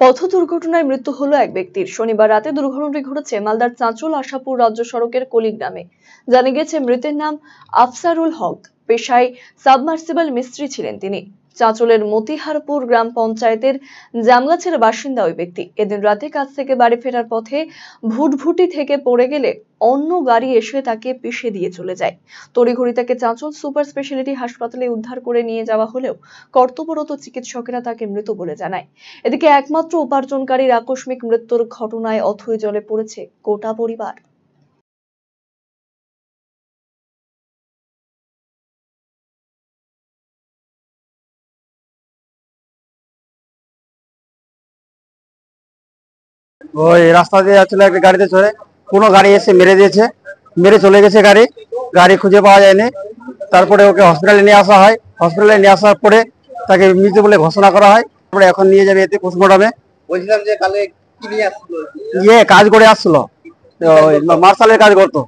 পথ দুর্ঘটনায় মৃত্যু হলো এক ব্যক্তির। শনিবার রাতে দুর্ঘটনাটি ঘটেছে মালদার চাঁচল আশাপুর রাজ্য সড়কের কলি গ্রামে। জানা গেছে মৃতের নাম আফসারুল হক। পেশায় সাবমার্সিবল মিস্ত্রি ছিলেন তিনি। চাঁচলের মতিহারপুর গ্রাম পঞ্চায়েতের জামগাছের বাসিন্দা ওই ব্যক্তি এদিন রাতে কাজ থেকে বাড়ি ফেরার পথে ভুটভুটি থেকে পড়ে গেলে অন্য গাড়ি এসে তাকে পিষে দিয়ে চলে যায়। তড়িঘড়ি তাকে চাঁচল সুপার স্পেশালিটি হাসপাতালে উদ্ধার করে নিয়ে যাওয়া হলেও কর্তব্যরত চিকিৎসকেরা তাকে মৃত বলে জানায়। এদিকে একমাত্র উপার্জনকারীর আকস্মিক মৃত্যুর ঘটনায় অথৈ জলে পড়েছে গোটা পরিবার। ওই রাস্তা দিয়ে যাচ্ছিল একটা গাড়িতে চড়ে, কোনো গাড়ি এসে মেরে দিয়েছে, মেরে চলে গেছে। গাড়ি খুঁজে পাওয়া যায়নি। তারপরে ওকে হসপিটালে নিয়ে আসা হয়। হসপিটালে নিয়ে আসার পরে তাকে মৃত বলে ঘোষণা করা হয়। তারপরে এখন নিয়ে যাবে এতে পোস্টমর্টমে। বলছিলাম যে কালে কি নিয়ে আসছিল? কাজ করে আসছিল, মার্শালের কাজ করতো।